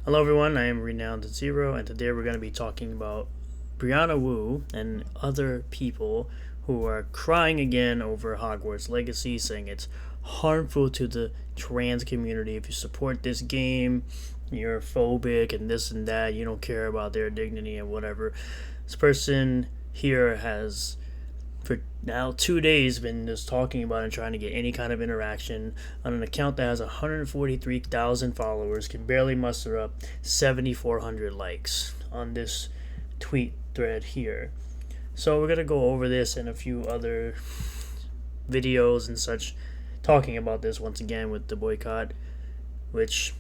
Hello everyone, I am Renowned Zero, and today we're going to be talking about Brianna Wu and other people who are crying again over Hogwarts Legacy, saying it's harmful to the trans community. If you support this game, you're phobic and this and that, you don't care about their dignity and whatever. This person here has for now 2 days been just talking about and trying to get any kind of interaction on an account that has 143,000 followers, can barely muster up 7,400 likes on this tweet thread here. So we're going to go over this and a few other videos and such talking about this once again with the boycott, which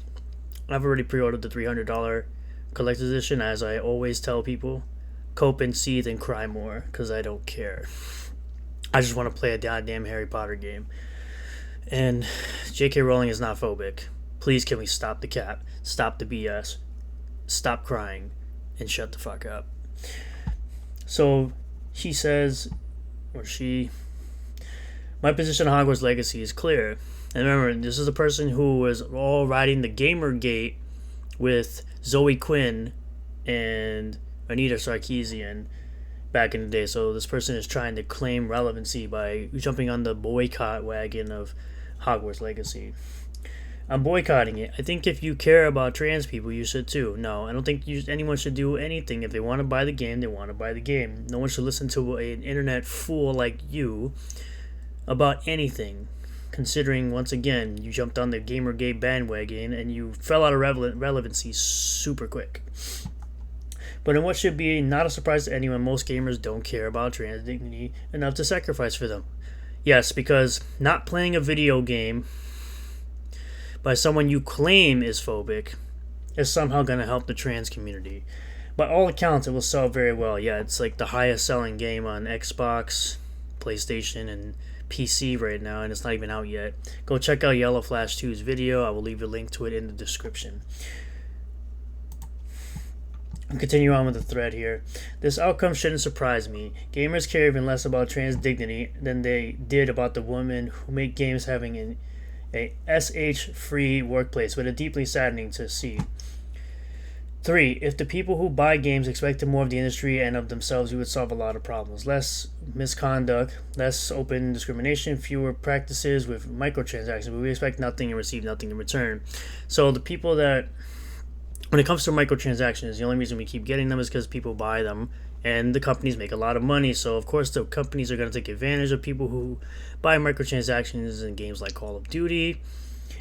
I've already pre-ordered the $300 collector's edition. As I always tell people, cope and seethe and cry more, because I don't care. I just want to play a goddamn Harry Potter game. And J.K. Rowling is not phobic. Please, can we stop the cap? Stop the BS. Stop crying and shut the fuck up. So she says, my position on Hogwarts Legacy is clear. And remember, this is the person who was all riding the Gamergate with Zoe Quinn and Anita Sarkeesian back in the day. So this person is trying to claim relevancy by jumping on the boycott wagon of Hogwarts Legacy. I'm boycotting it. I think if you care about trans people, you should too. No, I don't think anyone should do anything. If they want to buy the game, they want to buy the game. No one should listen to an internet fool like you about anything, considering, once again, you jumped on the Gamergate bandwagon and you fell out of relevancy super quick. But in what should be not a surprise to anyone, most gamers don't care about trans dignity enough to sacrifice for them. Yes, because not playing a video game by someone you claim is phobic is somehow going to help the trans community. By all accounts, it will sell very well. Yeah, it's like the highest selling game on Xbox, PlayStation, and PC right now, and it's not even out yet. Go check out YellowFlash 2's video. I will leave a link to it in the description. I'll continue on with the thread here. This outcome shouldn't surprise me. Gamers care even less about trans dignity than they did about the women who make games having a SH-free workplace, but it's deeply saddening to see. 3. If the people who buy games expected more of the industry and of themselves, we would solve a lot of problems. Less misconduct, less open discrimination, fewer practices with microtransactions, but we expect nothing and receive nothing in return. So the people that, when it comes to microtransactions, the only reason we keep getting them is because people buy them and the companies make a lot of money. So of course the companies are going to take advantage of people who buy microtransactions in games like Call of Duty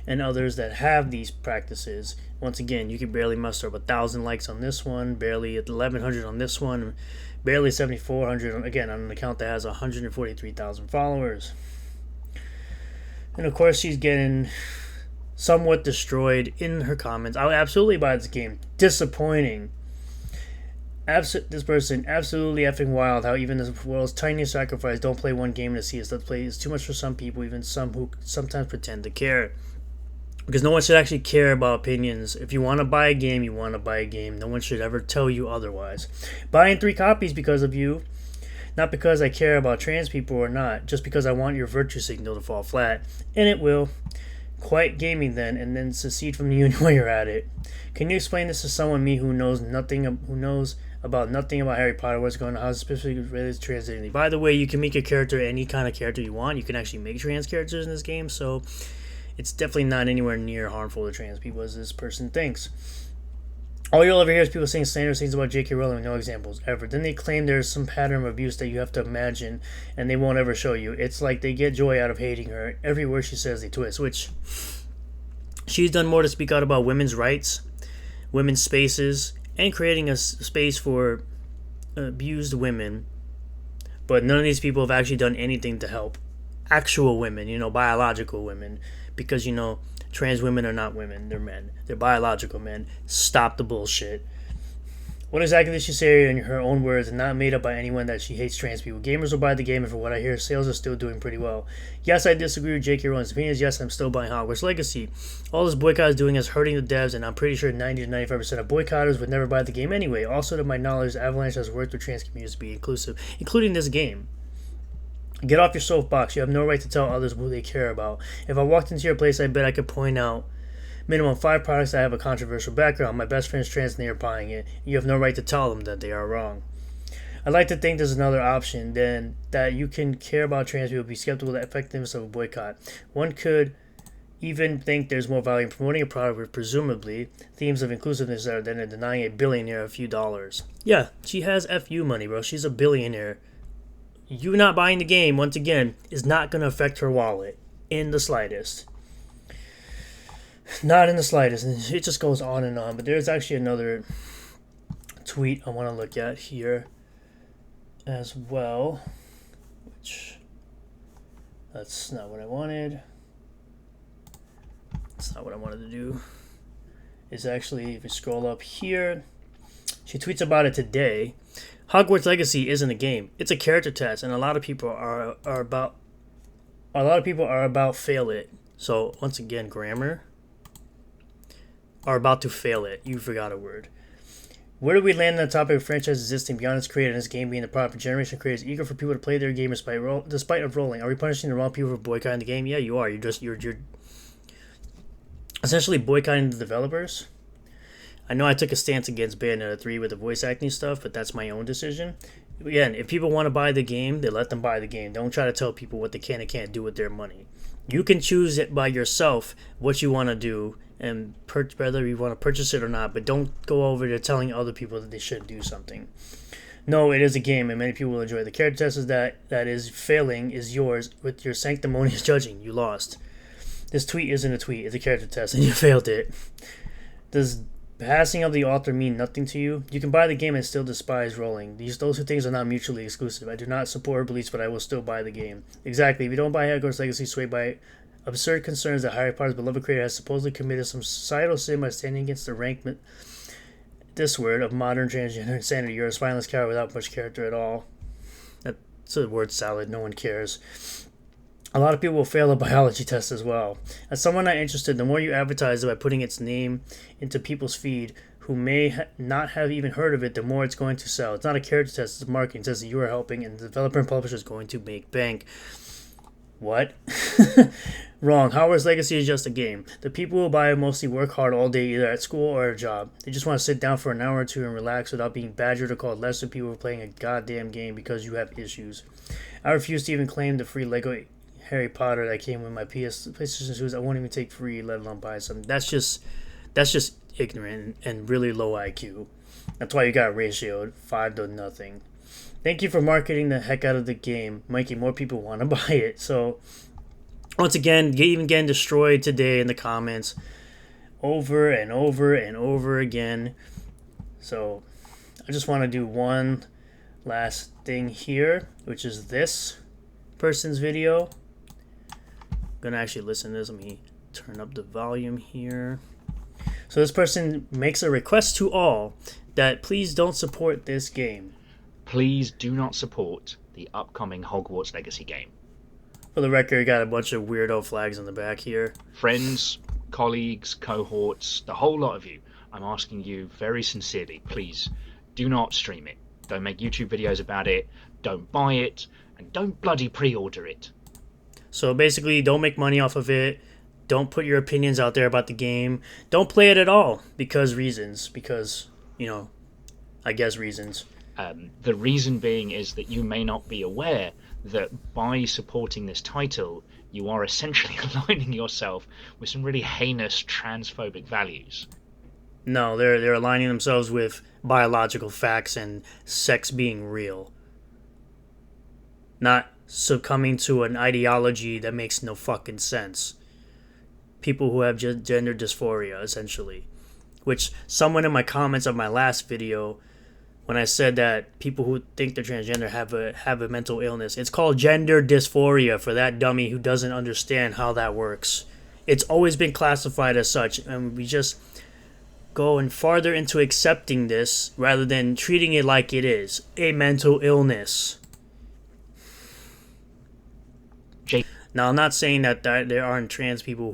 and others that have these practices. Once again, you can barely muster up 1,000 likes on this one, barely 1,100 on this one, barely 7,400 again on an account that has 143,000 followers. And of course she's getting somewhat destroyed in her comments. I would absolutely buy this game. Disappointing. This person absolutely effing wild. How even the world's tiniest sacrifice don't play one game in a season. Let's play is too much for some people, even some who sometimes pretend to care. Because no one should actually care about opinions. If you want to buy a game, you want to buy a game. No one should ever tell you otherwise. Buying 3 copies because of you. Not because I care about trans people or not. Just because I want your virtue signal to fall flat. And it will. Quite gaming then, and then secede from the union while you're at it. Can you explain this to someone who knows about nothing about Harry Potter, what's going on, how specifically related to trans identity? By the way, you can make your character any kind of character you want. You can actually make trans characters in this game, so it's definitely not anywhere near harmful to trans people as this person thinks. All you'll ever hear is people saying slanderous things about J.K. Rowling with no examples ever. Then they claim there's some pattern of abuse that you have to imagine and they won't ever show you. It's like they get joy out of hating her. Every word she says they twist, which she's done more to speak out about women's rights, women's spaces, and creating a space for abused women. But none of these people have actually done anything to help actual women, biological women, because, trans women are not women, they're men. They're biological men. Stop the bullshit. What exactly did she say in her own words and not made up by anyone that she hates trans people? Gamers will buy the game, and for what I hear, sales are still doing pretty well. Yes, I disagree with J.K. Rowling's opinions. Yes, I'm still buying Hogwarts Legacy. All this boycott is doing is hurting the devs, and I'm pretty sure 90 to 95% of boycotters would never buy the game anyway. Also, to my knowledge, Avalanche has worked with trans communities to be inclusive, including this game. Get off your soapbox. You have no right to tell others who they care about. If I walked into your place, I bet I could point out Minimum 5 products that have a controversial background. My best friend's trans and they are buying it. You have no right to tell them that they are wrong. I'd like to think there's another option than that you can care about trans people, be skeptical of the effectiveness of a boycott. One could even think there's more value in promoting a product with presumably themes of inclusiveness than in denying a billionaire a few dollars. Yeah, she has FU money, bro. She's a billionaire. You not buying the game, once again, is not going to affect her wallet in the slightest. Not in the slightest. And it just goes on and on. But there's actually another tweet I want to look at here as well, which that's not what I wanted. That's not what I wanted to do. It's actually, if you scroll up here, she tweets about it today. Hogwarts Legacy isn't a game; it's a character test, and a lot of people are about fail it. So once again, grammar are about to fail it. You forgot a word. Where do we land on the topic of franchise existing beyond its creator and its game being the product of generation creators eager for people to play their game despite of rolling? Are we punishing the wrong people for boycotting the game? Yeah, you are. You're essentially boycotting the developers. I know I took a stance against Bayonetta 3 with the voice acting stuff, but that's my own decision. Again, if people want to buy the game, they let them buy the game. Don't try to tell people what they can and can't do with their money. You can choose it by yourself what you want to do and whether you want to purchase it or not, but don't go over to telling other people that they should do something. No, it is a game, and many people will enjoy it. The character test is that is failing is yours with your sanctimonious judging. You lost. This tweet isn't a tweet. It's a character test, and you failed it. Does passing of the author mean nothing to you? You can buy the game and still despise rolling. Those two things are not mutually exclusive. I do not support her beliefs, but I will still buy the game. Exactly. If you don't buy Hogwarts Legacy, swayed by absurd concerns that Harry Potter's beloved creator has supposedly committed some societal sin by standing against the rankment, this word, of modern transgender insanity, you're a spineless coward without much character at all. That's a word salad. No one cares. A lot of people will fail a biology test as well. As someone not interested, the more you advertise it by putting its name into people's feed who may not have even heard of it, the more it's going to sell. It's not a character test, it's marketing. It says that you are helping and the developer and publisher is going to make bank. What? Wrong. Hogwarts Legacy is just a game. The people who buy it mostly work hard all day, either at school or a job. They just want to sit down for an hour or two and relax without being badgered or called less than people for playing a goddamn game because you have issues. I refuse to even claim the free Lego Harry Potter that came with my PlayStation 2s. I won't even take free, let alone buy some. That's just ignorant and really low IQ. That's why you got ratioed 5-0. Thank you for marketing the heck out of the game, making more people want to buy it. So, once again, even getting destroyed today in the comments over and over and over again. So, I just want to do one last thing here, which is this person's video. I'm gonna actually listen to this. Let me turn up the volume here. So this person makes a request to all that please don't support this game. Please do not support the upcoming Hogwarts Legacy game. For the record, got a bunch of weirdo flags on the back here. Friends, colleagues, cohorts, the whole lot of you, I'm asking you very sincerely, please do not stream it. Don't make YouTube videos about it, don't buy it, and don't bloody pre-order it. So basically, don't make money off of it. Don't put your opinions out there about the game. Don't play it at all because reasons. Because, I guess reasons. The reason being is that you may not be aware that by supporting this title, you are essentially aligning yourself with some really heinous transphobic values. No, they're aligning themselves with biological facts and sex being real. Not succumbing to an ideology that makes no fucking sense. People who have gender dysphoria, essentially. Which someone in my comments of my last video, when I said that people who think they're transgender have a mental illness, it's called gender dysphoria for that dummy who doesn't understand how that works. It's always been classified as such, and we just going farther into accepting this rather than treating it like it is a mental illness. Now, I'm not saying that there aren't trans people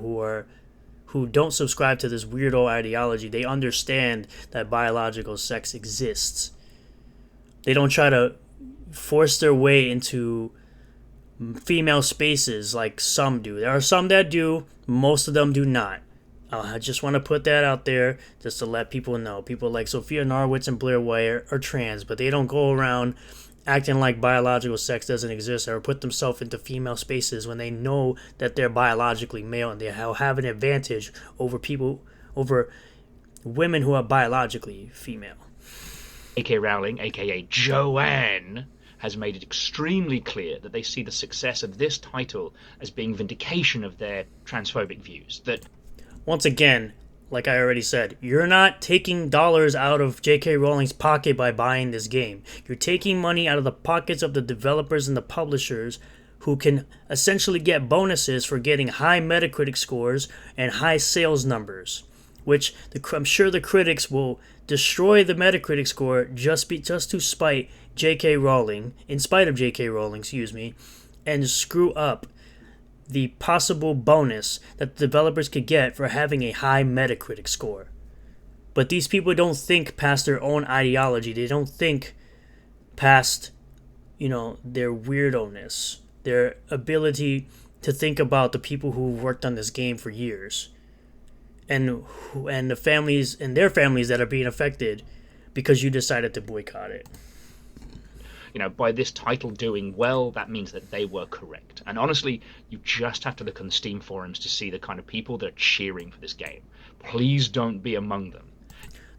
who don't subscribe to this weirdo ideology. They understand that biological sex exists. They don't try to force their way into female spaces like some do. There are some that do. Most of them do not. I just want to put that out there just to let people know. People like Sophia Norwitz and Blair White are trans, but they don't go around acting like biological sex doesn't exist or put themselves into female spaces when they know that they're biologically male and they have an advantage over women who are biologically female. J.K. Rowling, aka Joanne, has made it extremely clear that they see the success of this title as being vindication of their transphobic views. That, once again, like I already said, you're not taking dollars out of J.K. Rowling's pocket by buying this game. You're taking money out of the pockets of the developers and the publishers who can essentially get bonuses for getting high Metacritic scores and high sales numbers, which I'm sure the critics will destroy the Metacritic score just to spite J.K. Rowling, in spite of J.K. Rowling, excuse me, and screw up the possible bonus that the developers could get for having a high Metacritic score. But these people don't think past their own ideology. They don't think past, their weirdo-ness, their ability to think about the people who worked on this game for years, and the families and their families that are being affected because you decided to boycott it. By this title doing well, that means that they were correct. And honestly, you just have to look on the Steam forums to see the kind of people that are cheering for this game. Please don't be among them.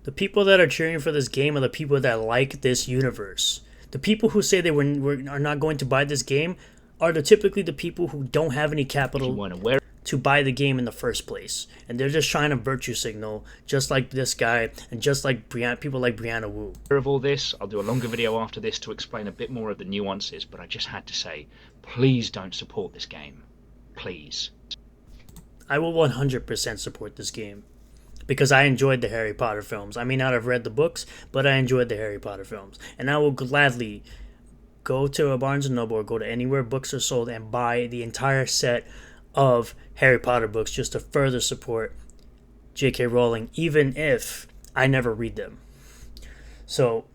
The people that are cheering for this game are the people that like this universe. The people who say they are not going to buy this game are typically the people who don't have any capital to buy the game in the first place. And they're just trying to virtue signal, just like this guy, and just like people like Brianna Wu. Of all this, I'll do a longer video after this to explain a bit more of the nuances, but I just had to say, please don't support this game. Please. I will 100% support this game, because I enjoyed the Harry Potter films. I may not have read the books, but I enjoyed the Harry Potter films. And I will gladly go to a Barnes & Noble or go to anywhere books are sold and buy the entire set of Harry Potter books just to further support J.K. Rowling, even if I never read them. So,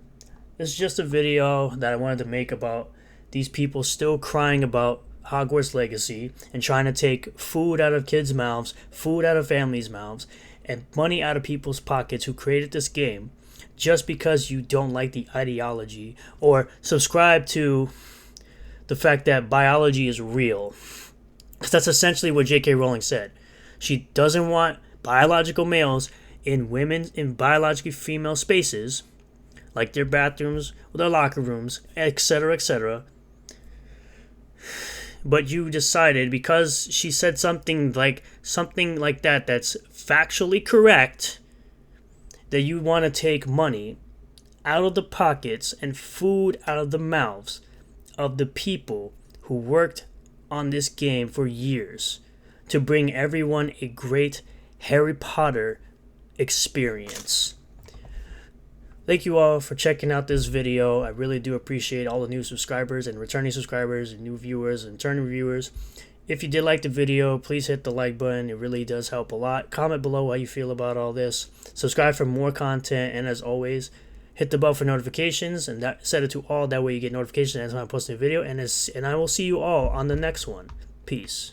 this is just a video that I wanted to make about these people still crying about Hogwarts Legacy and trying to take food out of kids' mouths, food out of families' mouths, and money out of people's pockets who created this game just because you don't like the ideology or subscribe to the fact that biology is real. Because that's essentially what J.K. Rowling said. She doesn't want biological males in biologically female spaces, like their bathrooms or their locker rooms, etc., etc. But you decided, because she said something like that that's factually correct, that you want to take money out of the pockets and food out of the mouths of the people who worked on this game for years to bring everyone a great Harry Potter experience. Thank you all for checking out this video. I really do appreciate all the new subscribers and returning subscribers and new viewers and returning viewers. If you did like the video, please hit the like button. It really does help a lot. Comment below how you feel about all this. Subscribe for more content, and as always, hit the bell for notifications and set it to all. That way you get notifications anytime I post a video. And I will see you all on the next one. Peace.